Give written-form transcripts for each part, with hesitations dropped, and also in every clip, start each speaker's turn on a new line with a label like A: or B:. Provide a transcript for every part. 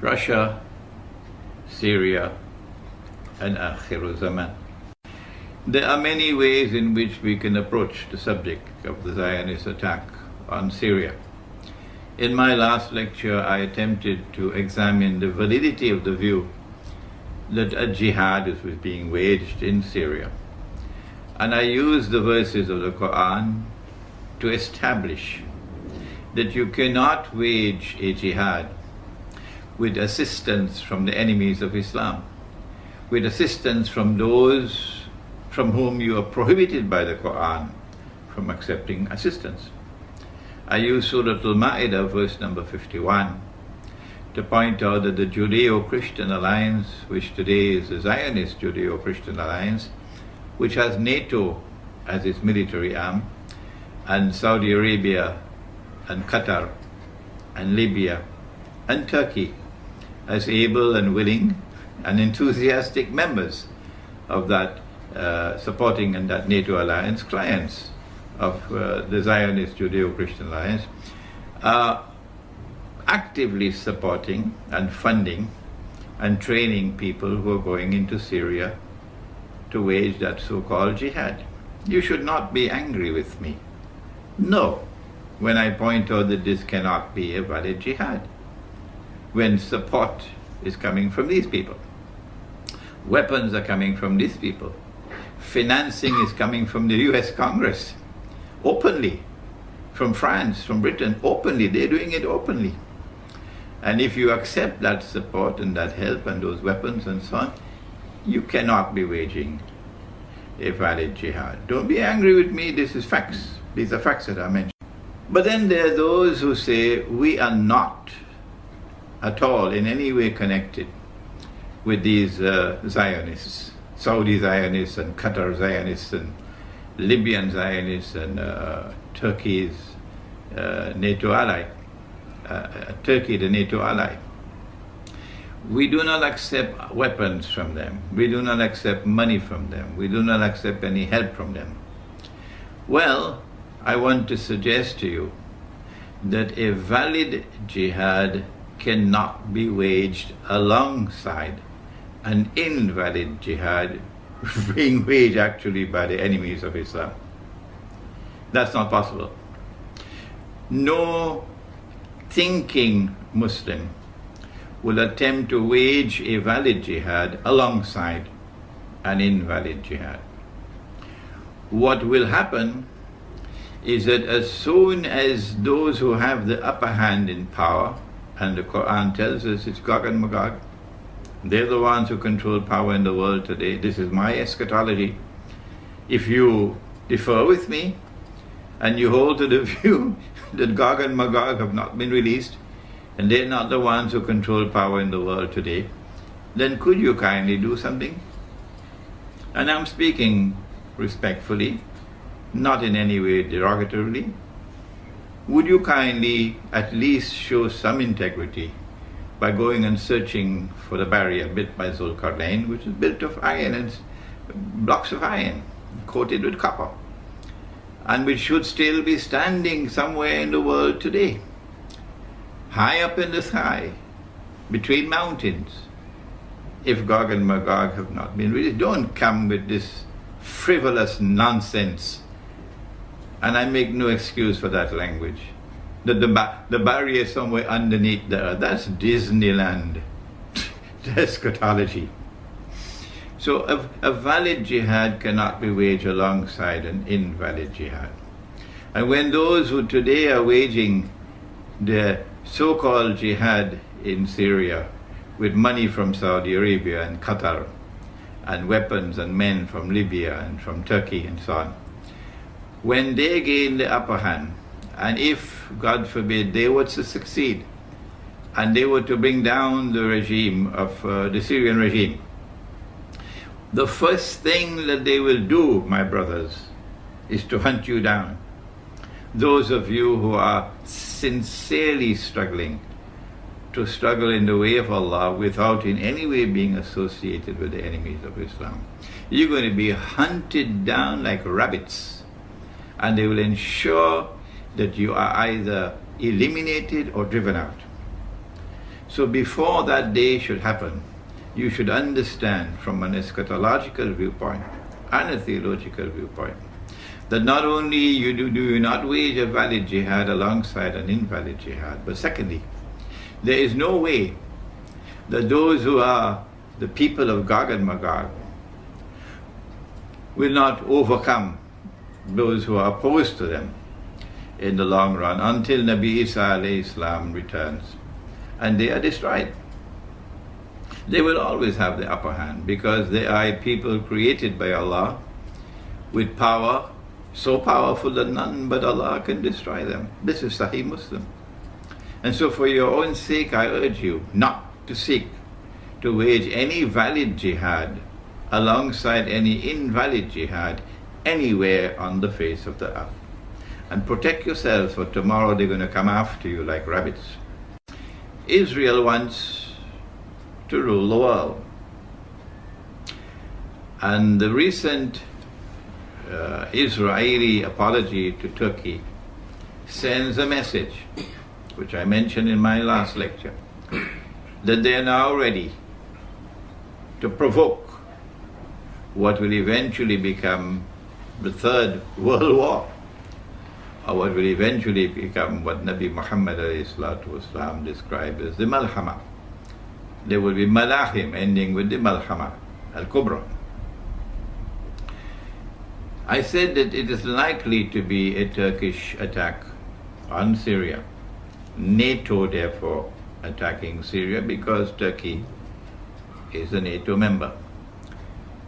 A: Russia, Syria, and الزمان. There are many ways in which we can approach the subject of the Zionist attack on Syria. In my last lecture, I attempted to examine the validity of the view that a jihad is being waged in Syria. And I used the verses of the Quran to establish that you cannot wage a jihad with assistance from the enemies of Islam, with assistance from those from whom you are prohibited by the Quran from accepting assistance. I use Surah Al-Ma'idah, verse number 51, to point out that the Judeo-Christian alliance, which today is the Zionist Judeo-Christian alliance, which has NATO as its military arm, and Saudi Arabia, and Qatar, and Libya, and Turkey, as able and willing and enthusiastic members of that supporting and that NATO alliance, clients of the Zionist Judeo-Christian alliance, are actively supporting and funding and training people who are going into Syria to wage that so-called jihad. You should not be angry with me. No, when I point out that this cannot be a valid jihad, when support is coming from these people, weapons are coming from these people, financing is coming from the US Congress, openly, from France, from Britain, openly, they're doing it openly. And if you accept that support and that help and those weapons and so on, you cannot be waging a valid jihad. Don't be angry with me, this is facts. These are facts that I mentioned. But then there are those who say we are not at all in any way connected with these Zionists, Saudi Zionists and Qatar Zionists and Libyan Zionists and Turkey's NATO ally, Turkey the NATO ally. We do not accept weapons from them. We do not accept money from them. We do not accept any help from them. Well, I want to suggest to you that a valid jihad cannot be waged alongside an invalid jihad being waged actually by the enemies of Islam. That's not possible. No thinking Muslim will attempt to wage a valid jihad alongside an invalid jihad. What will happen is that as soon as those who have the upper hand in power, and the Quran tells us it's Gog and Magog, they're the ones who control power in the world today. This is my eschatology. If you differ with me and you hold to the view that Gog and Magog have not been released and they're not the ones who control power in the world today, then could you kindly do something? And I'm speaking respectfully, not in any way derogatorily. Would you kindly at least show some integrity by going and searching for the barrier built by Zulkarnain, which is built of iron and blocks of iron coated with copper, and which should still be standing somewhere in the world today, high up in the sky, between mountains, if Gog and Magog have not been released. Don't come with this frivolous nonsense. And I make no excuse for that language. That the barrier is somewhere underneath the earth. That's Disneyland. Eschatology. So a valid jihad cannot be waged alongside an invalid jihad. And when those who today are waging the so-called jihad in Syria with money from Saudi Arabia and Qatar and weapons and men from Libya and from Turkey and so on, when they gain the upper hand, and if, God forbid, they were to succeed, and they were to bring down the regime of the Syrian regime, the first thing that they will do, my brothers, is to hunt you down. Those of you who are sincerely struggling to struggle in the way of Allah without in any way being associated with the enemies of Islam, you're going to be hunted down like rabbits. And they will ensure that you are either eliminated or driven out. So before that day should happen, you should understand from an eschatological viewpoint and a theological viewpoint that not only do you not wage a valid jihad alongside an invalid jihad, but secondly, there is no way that those who are the people of Gog and Magog will not overcome those who are opposed to them in the long run until Nabi Isa alayhi salam returns and they are destroyed. They will always have the upper hand because they are a people created by Allah with power so powerful that none but Allah can destroy them. This is Sahih Muslim. And so for your own sake, I urge you not to seek to wage any valid jihad alongside any invalid jihad anywhere on the face of the earth. And protect yourselves, for tomorrow they're going to come after you like rabbits. Israel wants to rule the world. And the recent Israeli apology to Turkey sends a message, which I mentioned in my last lecture, that they are now ready to provoke what will eventually become the Third World War, or what will eventually become what Nabi Muhammad ﷺ described as the Malhama. There will be Malahim ending with the Malhama al-Kubra. I said that it is likely to be a Turkish attack on Syria. NATO, therefore, attacking Syria because Turkey is a NATO member.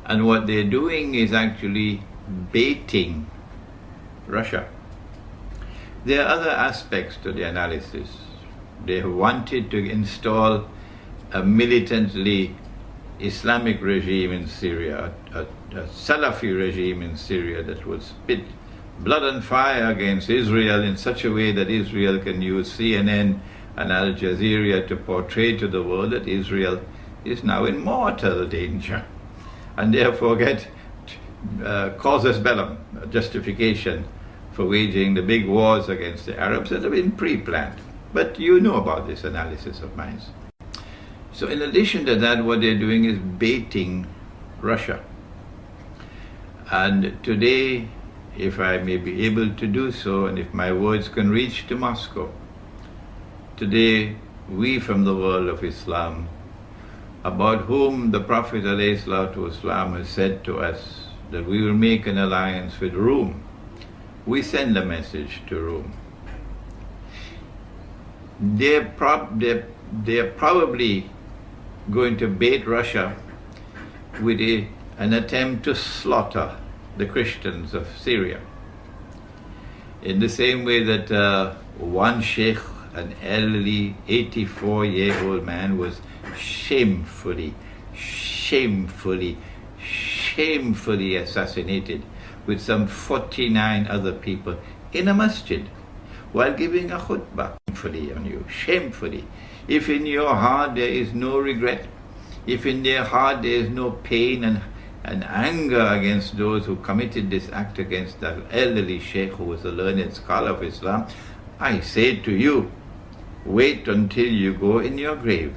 A: And what they're doing is actually baiting Russia. There are other aspects to the analysis. They have wanted to install a militantly Islamic regime in Syria, a Salafi regime in Syria that would spit blood and fire against Israel in such a way that Israel can use CNN and Al Jazeera to portray to the world that Israel is now in mortal danger, and therefore get casus bellum, a justification for waging the big wars against the Arabs that have been pre-planned. But you know about this analysis of mine. So in addition to that, what they're doing is baiting Russia. And today, if I may be able to do so, and if my words can reach to Moscow, today we from the world of Islam, about whom the Prophet ﷺ has said to us that we will make an alliance with Rome, we send a message to Rome. They're probably going to bait Russia with an attempt to slaughter the Christians of Syria. In the same way that one Sheikh, an elderly 84-year-old man, was shamefully assassinated with some 49 other people in a masjid while giving a khutbah. Shamefully on you, shamefully. If in your heart there is no regret, if in their heart there is no pain and anger against those who committed this act against that elderly sheikh who was a learned scholar of Islam, I say to you, wait until you go in your grave,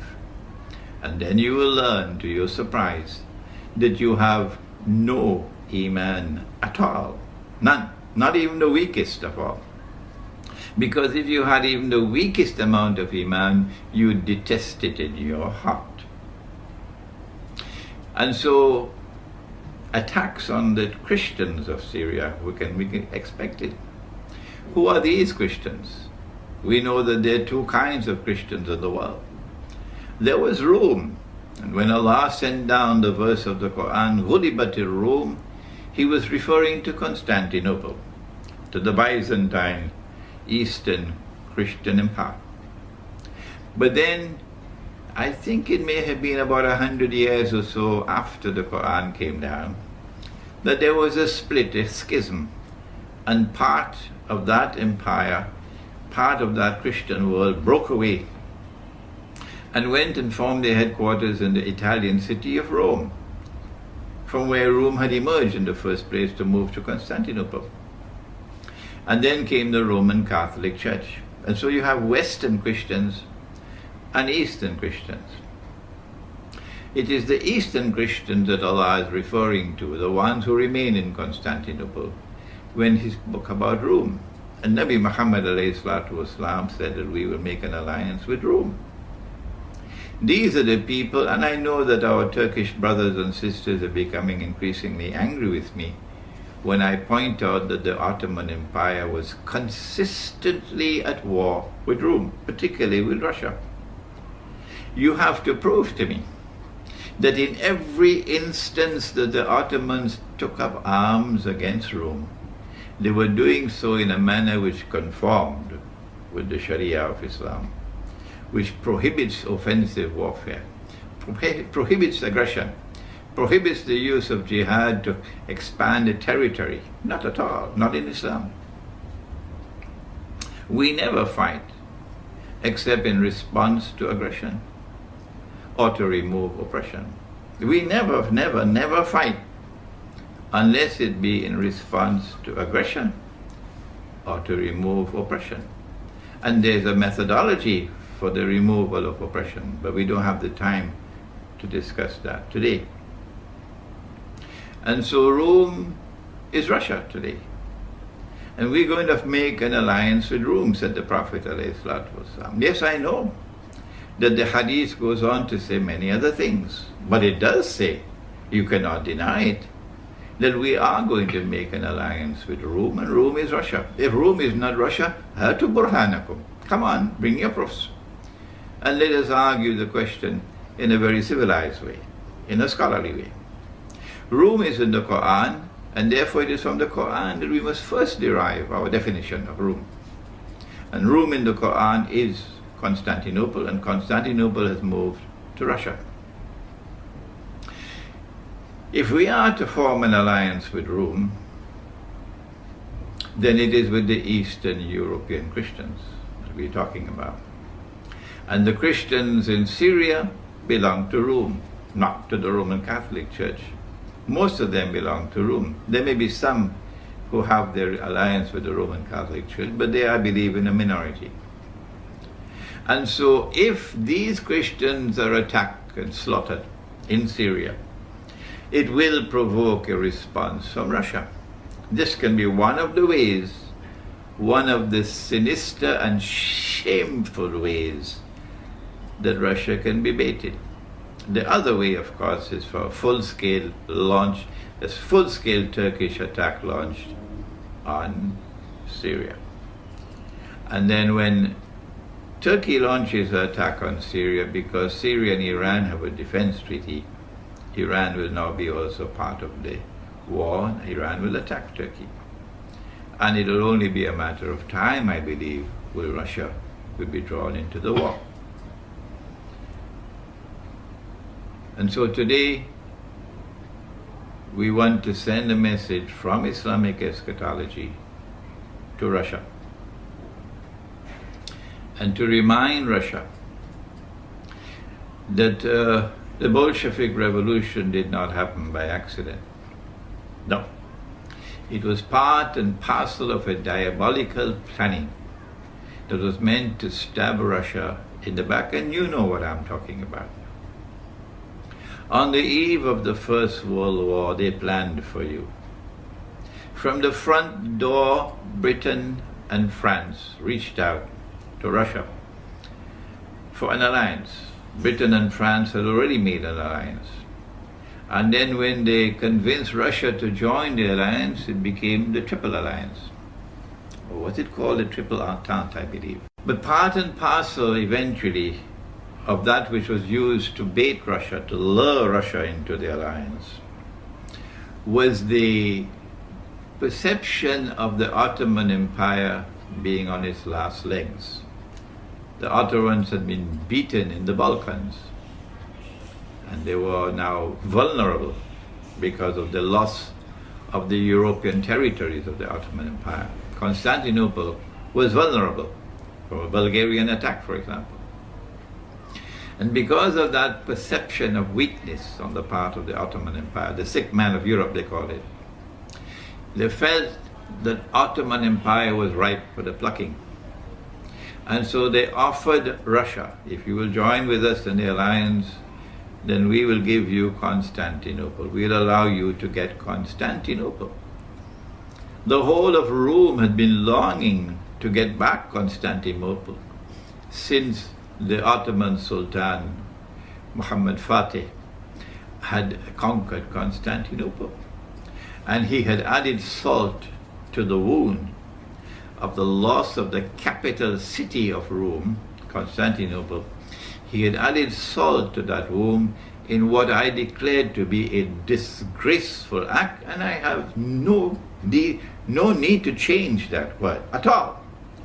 A: and then you will learn to your surprise that you have no Iman at all. None. Not even the weakest of all. Because if you had even the weakest amount of Iman, you would detest it in your heart. And so, attacks on the Christians of Syria can be expected. Who are these Christians? We know that there are two kinds of Christians in the world. There was Rome, and when Allah sent down the verse of the Quran, غُلِبَتِ Rome, He was referring to Constantinople, to the Byzantine Eastern Christian Empire. But then, I think it may have been about 100 years or so after the Quran came down, that there was a split, a schism, and part of that empire, part of that Christian world broke away and went and formed their headquarters in the Italian city of Rome, from where Rome had emerged in the first place to move to Constantinople. And then came the Roman Catholic Church. And so you have Western Christians and Eastern Christians. It is the Eastern Christians that Allah is referring to, the ones who remain in Constantinople, when he spoke about Rome. And Nabi Muhammad ﷺ said that we will make an alliance with Rome. These are the people, and I know that our Turkish brothers and sisters are becoming increasingly angry with me when I point out that the Ottoman Empire was consistently at war with Rome, particularly with Russia. You have to prove to me that in every instance that the Ottomans took up arms against Rome, they were doing so in a manner which conformed with the Sharia of Islam, which prohibits offensive warfare, prohibits aggression, prohibits the use of jihad to expand a territory. Not at all, not in Islam. We never fight except in response to aggression or to remove oppression. We never fight unless it be in response to aggression or to remove oppression. And there's a methodology for the removal of oppression, but we don't have the time to discuss that today. And so Rome is Russia today. And we're going to make an alliance with Rome, said the Prophet ﷺ. Yes, I know that the hadith goes on to say many other things, but it does say, you cannot deny it, that we are going to make an alliance with Rome, and Rome is Russia. If Rome is not Russia, hatu burhanakum. Come on, bring your proofs. And let us argue the question in a very civilized way, in a scholarly way. Rome is in the Quran, and therefore it is from the Quran that we must first derive our definition of Rome. And Rome in the Quran is Constantinople, and Constantinople has moved to Russia. If we are to form an alliance with Rome, then it is with the Eastern European Christians that we're talking about. And the Christians in Syria belong to Rome, not to the Roman Catholic Church. Most of them belong to Rome. There may be some who have their alliance with the Roman Catholic Church, but they are, I believe, in a minority. And so if these Christians are attacked and slaughtered in Syria, it will provoke a response from Russia. This can be one of the ways, one of the sinister and shameful ways that Russia can be baited. The other way, of course, is for a full-scale launch, a full-scale Turkish attack launched on Syria. And then when Turkey launches an attack on Syria, because Syria and Iran have a defense treaty, Iran will now be also part of the war, and Iran will attack Turkey. And it will only be a matter of time, I believe, will Russia will be drawn into the war. And so today, we want to send a message from Islamic eschatology to Russia, and to remind Russia that the Bolshevik Revolution did not happen by accident. No. It was part and parcel of a diabolical planning that was meant to stab Russia in the back, and you know what I'm talking about. On the eve of the First World War, they planned for you. From the front door, Britain and France reached out to Russia for an alliance. Britain and France had already made an alliance. And then when they convinced Russia to join the alliance, it became the Triple Alliance. Or was it called the Triple Entente, I believe. But part and parcel, eventually, of that which was used to bait Russia, to lure Russia into the alliance, was the perception of the Ottoman Empire being on its last legs. The Ottomans had been beaten in the Balkans, and they were now vulnerable because of the loss of the European territories of the Ottoman Empire. Constantinople was vulnerable from a Bulgarian attack, for example. And because of that perception of weakness on the part of the Ottoman Empire, the sick man of Europe, they called it, they felt that Ottoman Empire was ripe for the plucking. And so they offered Russia, if you will join with us in the alliance, then we will give you Constantinople. We'll allow you to get Constantinople. The whole of Rome had been longing to get back Constantinople since the Ottoman Sultan Muhammad Fatih had conquered Constantinople. And he had added salt to the wound of the loss of the capital city of Rome, Constantinople. He had added salt to that wound in what I declared to be a disgraceful act, and I have no need to change that word at all.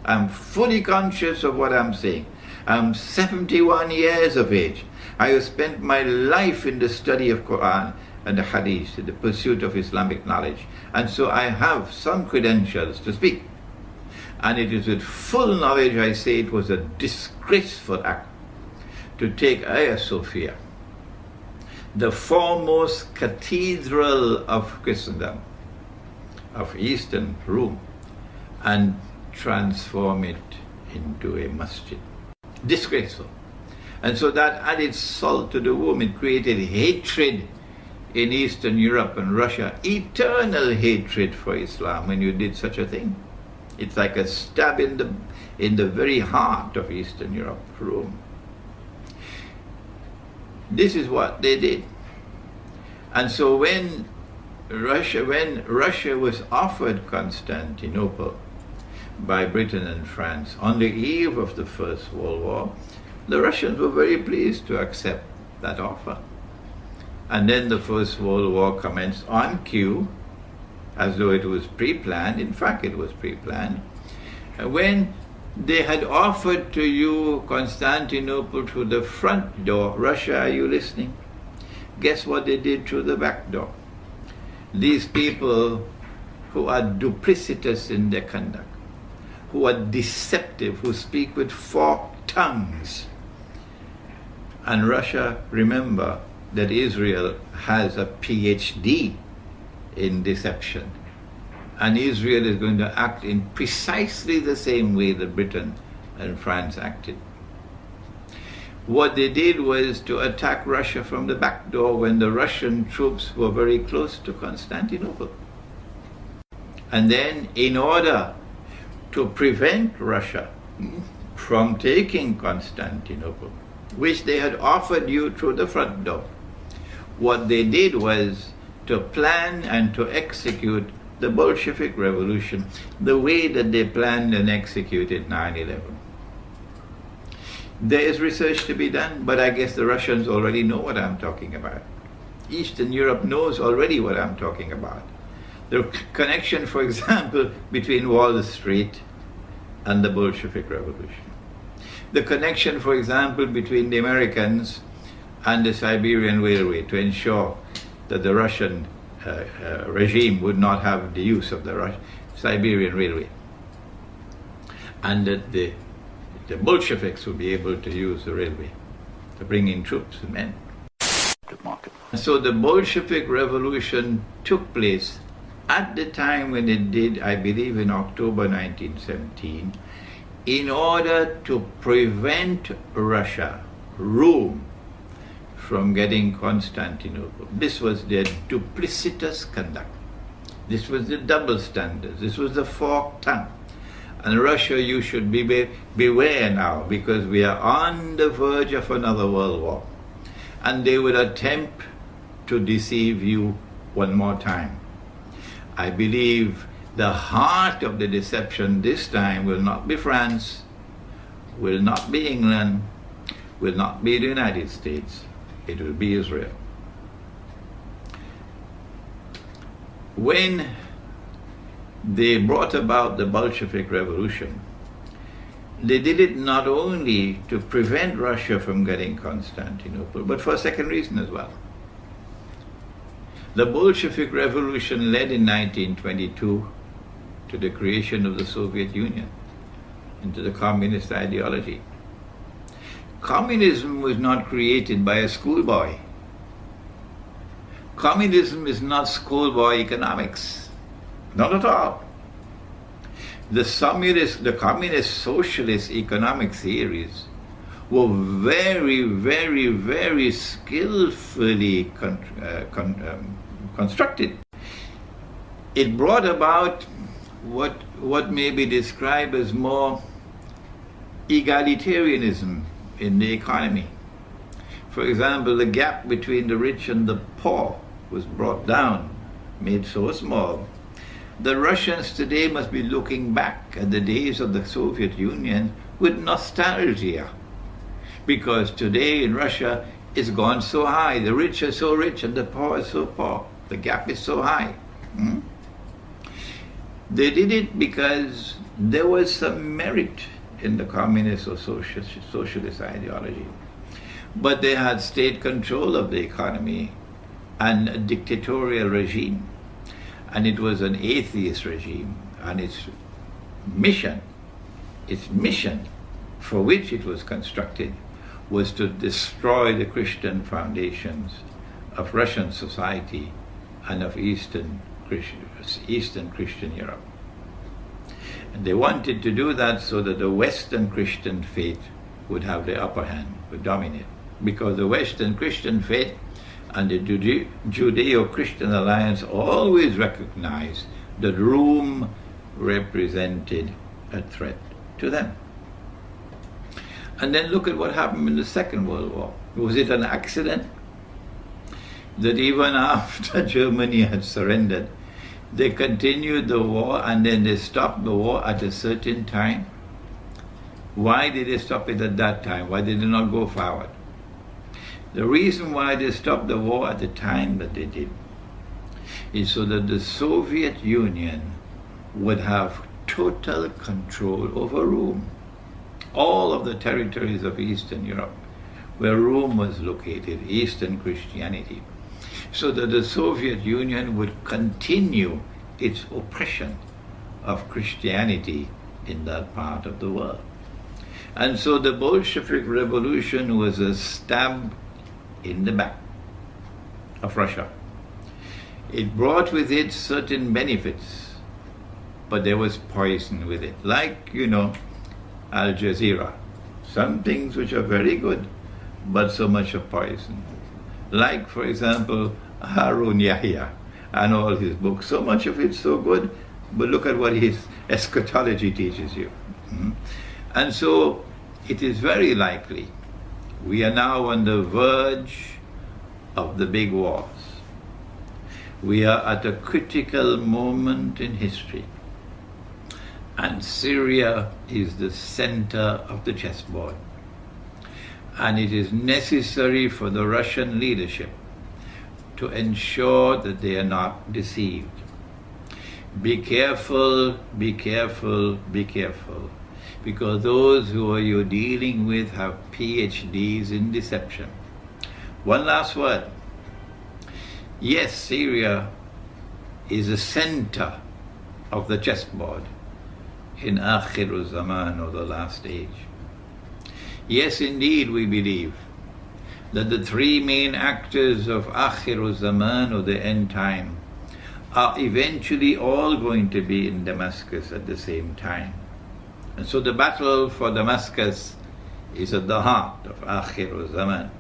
A: I'm fully conscious of what I'm saying. I'm 71 years of age. I have spent my life in the study of Quran and the Hadith, in the pursuit of Islamic knowledge. And so I have some credentials to speak. And it is with full knowledge I say it was a disgraceful act to take Hagia Sophia, the foremost cathedral of Christendom, of Eastern Rome, and transform it into a masjid. Disgraceful. And so that added salt to the wound. It created hatred in Eastern Europe and Russia, eternal hatred for Islam when you did such a thing. It's like a stab in the very heart of Eastern Europe, Rome. This is what they did. And so when Russia was offered Constantinople by Britain and France on the eve of the First World War, the Russians were very pleased to accept that offer. And then the First World War commenced on cue, as though it was pre-planned. In fact, it was pre-planned. When they had offered to you Constantinople through the front door, Russia, are you listening? Guess what they did through the back door? These people who are duplicitous in their conduct, who are deceptive, who speak with forked tongues. And Russia, remember that Israel has a PhD in deception. And Israel is going to act in precisely the same way that Britain and France acted. What they did was to attack Russia from the back door when the Russian troops were very close to Constantinople. And then, in order to prevent Russia from taking Constantinople, which they had offered you through the front door, what they did was to plan and to execute the Bolshevik Revolution the way that they planned and executed 9/11. There is research to be done, but I guess the Russians already know what I'm talking about. Eastern Europe knows already what I'm talking about. The connection, for example, between Wall Street and the Bolshevik Revolution. The connection, for example, between the Americans and the Siberian Railway to ensure that the Russian regime would not have the use of the Siberian Railway, and that the Bolsheviks would be able to use the railway to bring in troops and men. So the Bolshevik Revolution took place at the time when it did, I believe in October 1917, in order to prevent Russia, Rome, from getting Constantinople. This was their duplicitous conduct. This was the double standards. This was the forked tongue. And Russia, you should beware now, because we are on the verge of another world war. And they will attempt to deceive you one more time. I believe the heart of the deception this time will not be France, will not be England, will not be the United States. It will be Israel. When they brought about the Bolshevik Revolution, they did it not only to prevent Russia from getting Constantinople, but for a second reason as well. The Bolshevik Revolution led in 1922 to the creation of the Soviet Union and to the communist ideology. Communism was not created by a schoolboy. Communism is not schoolboy economics. Not at all. The communist socialist economic theories were very, very, very skillfully constructed. It brought about what may be described as more egalitarianism in the economy. For example, the gap between the rich and the poor was brought down, made so small. The Russians today must be looking back at the days of the Soviet Union with nostalgia, because today in Russia it's gone so high. The rich are so rich and the poor are so poor. The gap is so high. They did it because there was some merit in the communist or socialist ideology. But they had state control of the economy and a dictatorial regime. And it was an atheist regime. And its mission for which it was constructed was to destroy the Christian foundations of Russian society and of Eastern Christian Europe. And they wanted to do that so that the Western Christian faith would have the upper hand, would dominate. Because the Western Christian faith and the Judeo-Christian alliance always recognized that Rome represented a threat to them. And then look at what happened in the Second World War. Was it an accident that even after Germany had surrendered, they continued the war and then they stopped the war at a certain time? Why did they stop it at that time? Why did they not go forward? The reason why they stopped the war at the time that they did is so that the Soviet Union would have total control over Rome. All of the territories of Eastern Europe, where Rome was located, Eastern Christianity, so that the Soviet Union would continue its oppression of Christianity in that part of the world. And so the Bolshevik Revolution was a stab in the back of Russia. It brought with it certain benefits, but there was poison with it. Like, Al Jazeera. Some things which are very good, but so much of poison. Like, for example, Harun Yahya and all his books. So much of it so good, but look at what his eschatology teaches you. And so it is very likely we are now on the verge of the big wars. We are at a critical moment in history. And Syria is the center of the chessboard. And it is necessary for the Russian leadership to ensure that they are not deceived. Be careful, be careful, be careful. Because those who you're dealing with have PhDs in deception. One last word. Yes, Syria is the center of the chessboard in Akhir Zaman, or the last age. Yes, indeed, we believe that the three main actors of Akhir Zaman, or the end time, are eventually all going to be in Damascus at the same time. And so the battle for Damascus is at the heart of Akhir Zaman.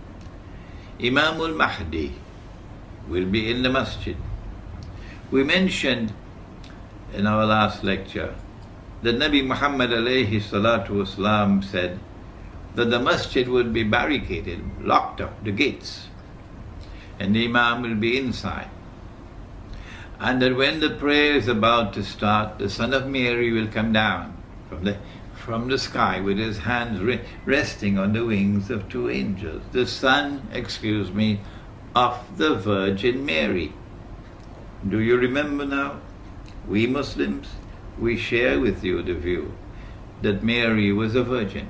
A: Imam al-Mahdi will be in the masjid. We mentioned in our last lecture that Nabi Muhammad alayhi salatu wasalam said that the masjid would be barricaded, locked up, the gates, and the Imam will be inside. And that when the prayer is about to start, the Son of Mary will come down from the sky with his hands resting on the wings of two angels. The Son, of the Virgin Mary. Do you remember now? We Muslims, we share with you the view that Mary was a virgin.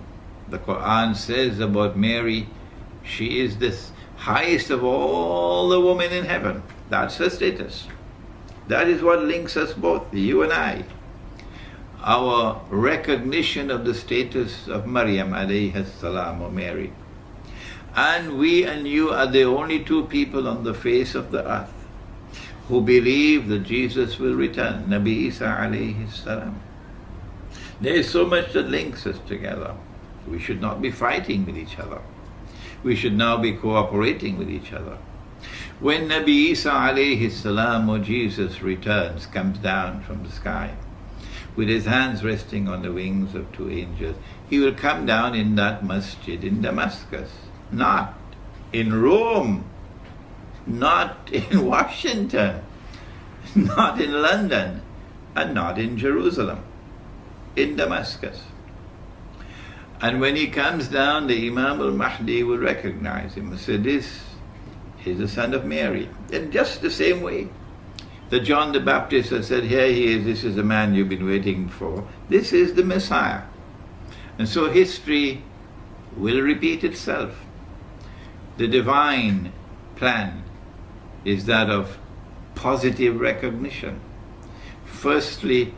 A: The Quran says about Mary, she is the highest of all the women in heaven. That's her status. That is what links us both, you and I. Our recognition of the status of Maryam alayhi salam, or Mary. And we and you are the only two people on the face of the earth who believe that Jesus will return, Nabi Isa alayhi salam. There is so much that links us together. We should not be fighting with each other. We should now be cooperating with each other. When Nabi Isa alayhi salam, or Jesus, returns, comes down from the sky, with his hands resting on the wings of two angels, he will come down in that masjid in Damascus, not in Rome, not in Washington, not in London, and not in Jerusalem, in Damascus. And when he comes down, the Imam al-Mahdi will recognize him and say, this is the son of Mary. In just the same way that John the Baptist has said, here he is, this is the man you've been waiting for. This is the Messiah. And so history will repeat itself. The divine plan is that of positive recognition. Firstly,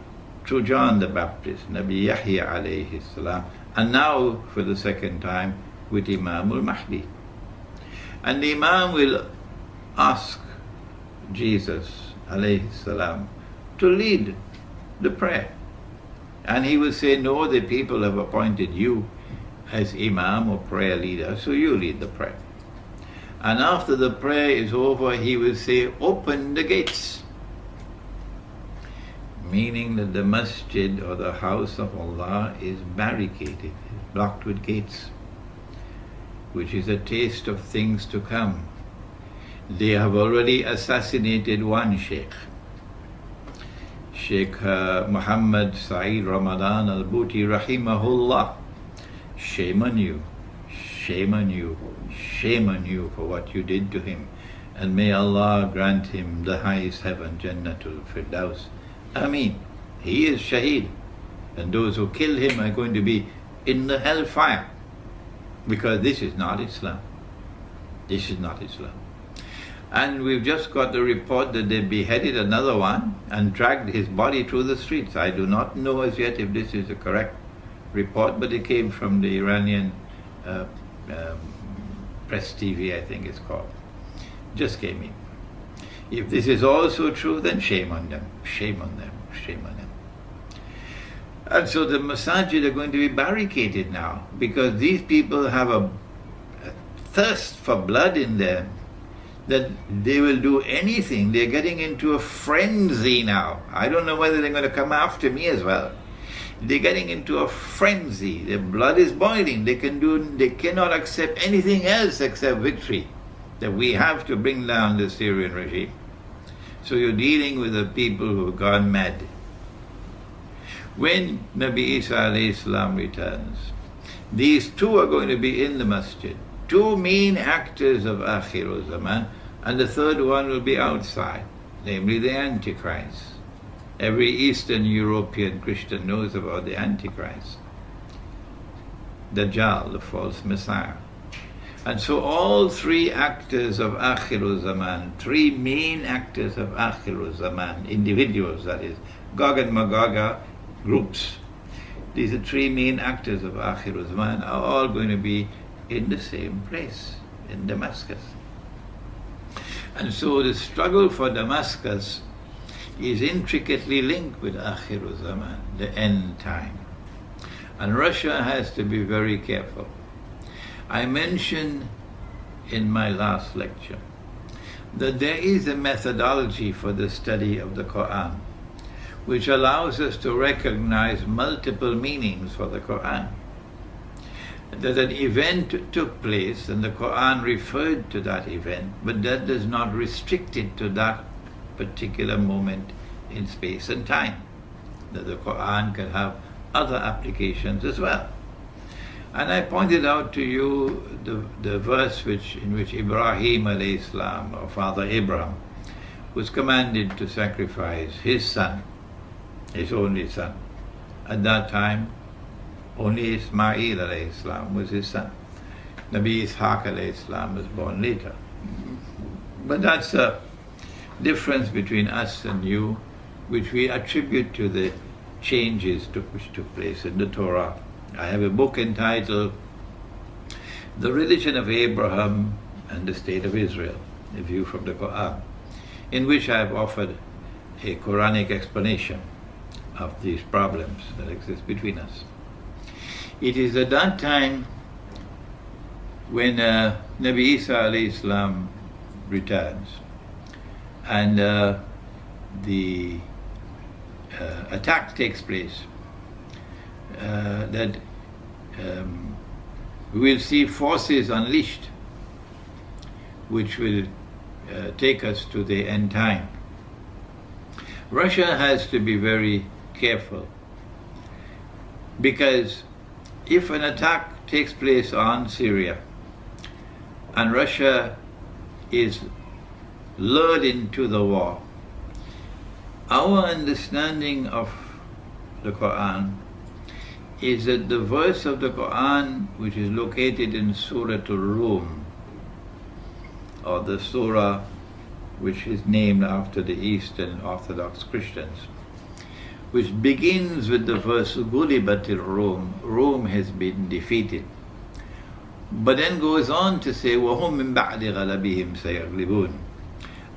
A: through John the Baptist, Nabi Yahya alayhi salam, and now for the second time with Imam al-Mahdi. And the Imam will ask Jesus alayhi salam to lead the prayer. And he will say, no, the people have appointed you as Imam or prayer leader, so you lead the prayer. And after the prayer is over, he will say, open the gates. Meaning that the masjid or the house of Allah is barricaded, blocked with gates, which is a taste of things to come. They have already assassinated one sheikh, Sheikh Muhammad Sa'id Ramadan al-Bhuti rahimahullah. Shame on you, shame on you, shame on you for what you did to him. And may Allah grant him the highest heaven, Jannatul Firdaus. Ameen. He is Shaheed. And those who kill him are going to be in the hellfire. Because this is not Islam. This is not Islam. And we've just got the report that they beheaded another one and dragged his body through the streets. I do not know as yet if this is a correct report, but it came from the Iranian Press TV, I think it's called. Just came in. If this is also true, then shame on them, shame on them, shame on them. And so the masajid are going to be barricaded now because these people have a thirst for blood in them that they will do anything. They're getting into a frenzy now. I don't know whether they're going to come after me as well. They're getting into a frenzy. Their blood is boiling. They cannot accept anything else except victory. That we have to bring down the Syrian regime. So you're dealing with the people who have gone mad. When Nabi Isa alayhi salam returns, these two are going to be in the masjid. Two main actors of Akhir Zaman, and the third one will be outside, namely the Antichrist. Every Eastern European Christian knows about the Antichrist, Dajjal, the false Messiah. And so all three actors of Akhir Zaman, three main actors of Akhir Zaman, individuals that is, Gog and Magog groups, these are three main actors of Akhir Zaman, are all going to be in the same place, in Damascus. And so the struggle for Damascus is intricately linked with Akhir Zaman, the end time. And Russia has to be very careful. I mentioned in my last lecture that there is a methodology for the study of the Quran which allows us to recognize multiple meanings for the Quran. That an event took place and the Quran referred to that event, but that does not restrict it to that particular moment in space and time. That the Quran can have other applications as well. And I pointed out to you the verse in which Ibrahim alayhi salam, or Father Abraham, was commanded to sacrifice his son, his only son. At that time, only Ismail alayhi salam was his son. Nabi Ishaq alayhi salam was born later. But that's a difference between us and you, which we attribute to the changes which took place in the Torah. I have a book entitled The Religion of Abraham and the State of Israel, a view from the Quran, in which I have offered a Quranic explanation of these problems that exist between us. It is at that time when Nabi Isa alayhi salam returns and the attack takes place, that we will see forces unleashed which will take us to the end time. Russia has to be very careful, because if an attack takes place on Syria and Russia is lured into the war, our understanding of the Quran is that the verse of the Quran which is located in Surah Al-Rum, or the surah which is named after the Eastern Orthodox Christians, which begins with the verse Ghulibatir Rum, Rome has been defeated, but then goes on to say وَهُمْ مِنْ بَعْدِ غَلَبِهِمْ سَيَغْلِبُونَ.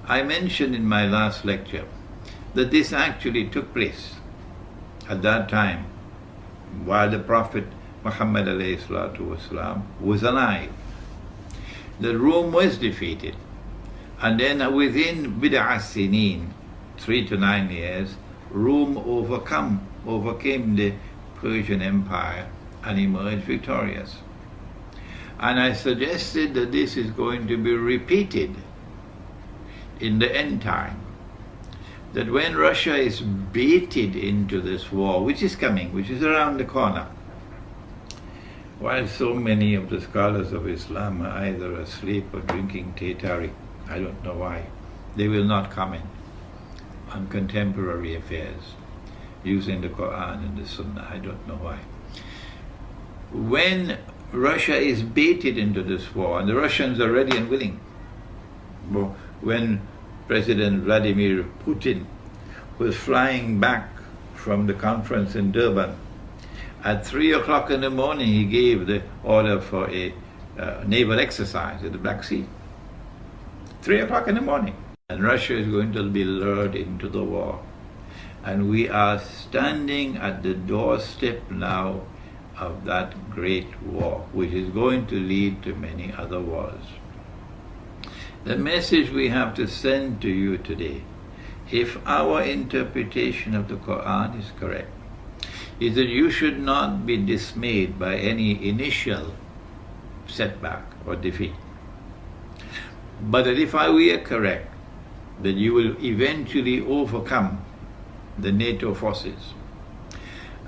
A: I mentioned in my last lecture that this actually took place at that time while the Prophet Muhammad ﷺ was alive. The Rome was defeated, and then within bid'ah sinin, 3 to 9 years, Rome overcame the Persian Empire and emerged victorious. And I suggested that this is going to be repeated in the end time, that when Russia is baited into this war, which is coming, which is around the corner, while so many of the scholars of Islam are either asleep or drinking Tetari, I don't know why, they will not comment on contemporary affairs using the Quran and the Sunnah. I don't know why. When Russia is baited into this war, and the Russians are ready and willing, when President Vladimir Putin was flying back from the conference in Durban, at 3 o'clock in the morning he gave the order for a naval exercise in the Black Sea. 3 o'clock in the morning. And Russia is going to be lured into the war. And we are standing at the doorstep now of that great war, which is going to lead to many other wars. The message we have to send to you today, if our interpretation of the Quran is correct, is that you should not be dismayed by any initial setback or defeat. But that if we are correct, that you will eventually overcome the NATO forces.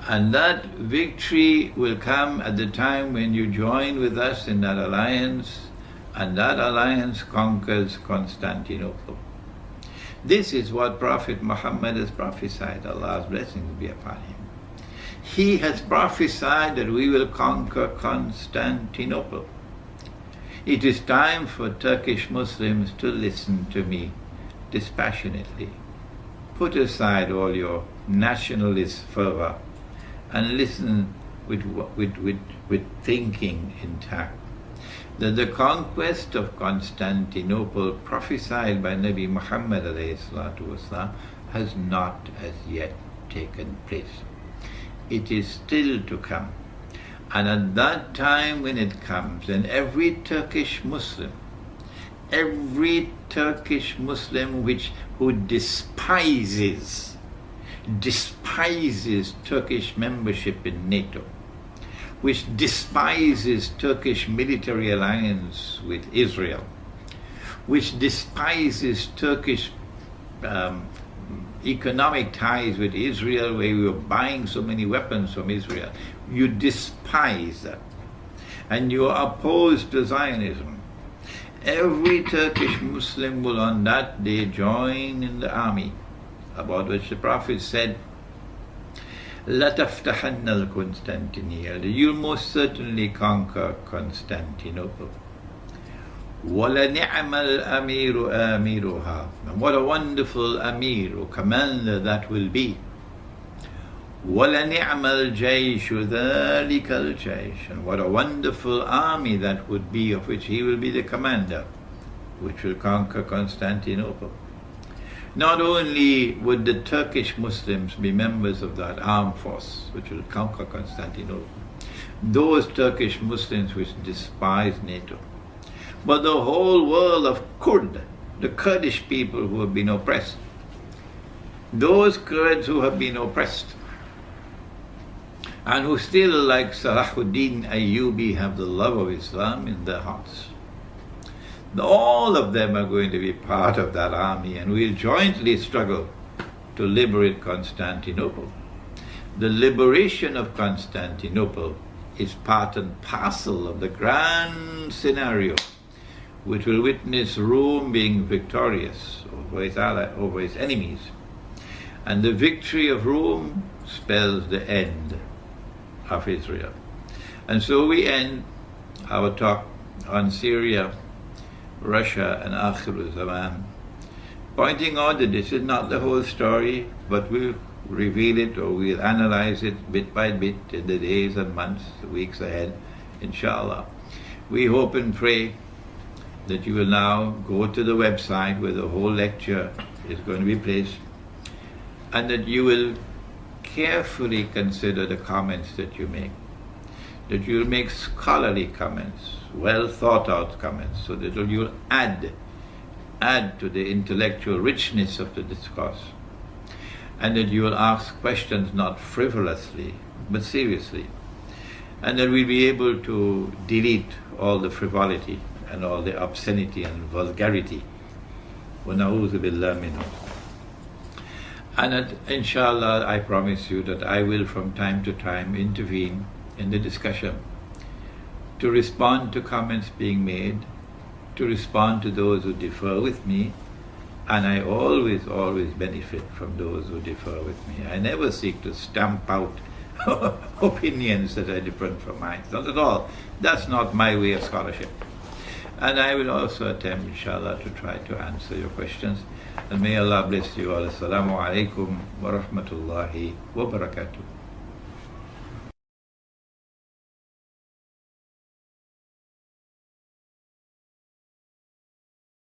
A: And that victory will come at the time when you join with us in that alliance, and that alliance conquers Constantinople. This is what Prophet Muhammad has prophesied, Allah's blessings be upon him. He has prophesied that we will conquer Constantinople. It is time for Turkish Muslims to listen to me dispassionately. Put aside all your nationalist fervor and listen with thinking intact. That the conquest of Constantinople prophesied by Nabi Muhammad ﷺ has not as yet taken place. It is still to come. And at that time when it comes, then every Turkish Muslim who despises Turkish membership in NATO, which despises Turkish military alliance with Israel, which despises Turkish economic ties with Israel, where we were buying so many weapons from Israel. You despise that, and you are opposed to Zionism. Every Turkish Muslim will on that day join in the army, about which the Prophet said, لَتَفْتَحَنَّ الْقُنْسْتَنْتِنِيَّةَ, you'll most certainly conquer Constantinople. وَلَنِعْمَ الْأَمِيرُ آمِرُهَا, and what a wonderful Amir or commander that will be. وَلَنِعْمَ الْجَيْشُ ذَلِكَ الْجَيْشُ, and what a wonderful army that would be, of which he will be the commander, which will conquer Constantinople. Not only would the Turkish Muslims be members of that armed force which will conquer Constantinople, those Turkish Muslims which despise NATO, but the whole world of Kurd, the Kurdish people who have been oppressed, those Kurds who have been oppressed, and who still, like Salahuddin Ayyubi, have the love of Islam in their hearts. All of them are going to be part of that army, and we'll jointly struggle to liberate Constantinople. The liberation of Constantinople is part and parcel of the grand scenario which will witness Rome being victorious over its enemies. And the victory of Rome spells the end of Israel. And so we end our talk on Syria, Russia, and الزمان, pointing out that this is not the whole story, but we'll reveal it, or we'll analyze it bit by bit in the days and months, weeks ahead, inshallah. We hope and pray that you will now go to the website where the whole lecture is going to be placed, and that you will carefully consider the comments that you make, that you'll make scholarly comments, well thought out comments, so that you'll add to the intellectual richness of the discourse, and that you will ask questions not frivolously but seriously, and that we'll be able to delete all the frivolity and all the obscenity and vulgarity. وَنَعُوذُ بِاللَّهِ مِنْهُ. And that, inshallah, I promise you that I will from time to time intervene in the discussion to respond to comments being made, to respond to those who differ with me, and I always benefit from those who differ with me. I never seek to stamp out opinions that are different from mine. Not at all. That's not my way of scholarship. And I will also attempt, inshallah, to try to answer your questions. And may Allah bless you all. Assalamu alaikum wa rahmatullahi wa barakatuh.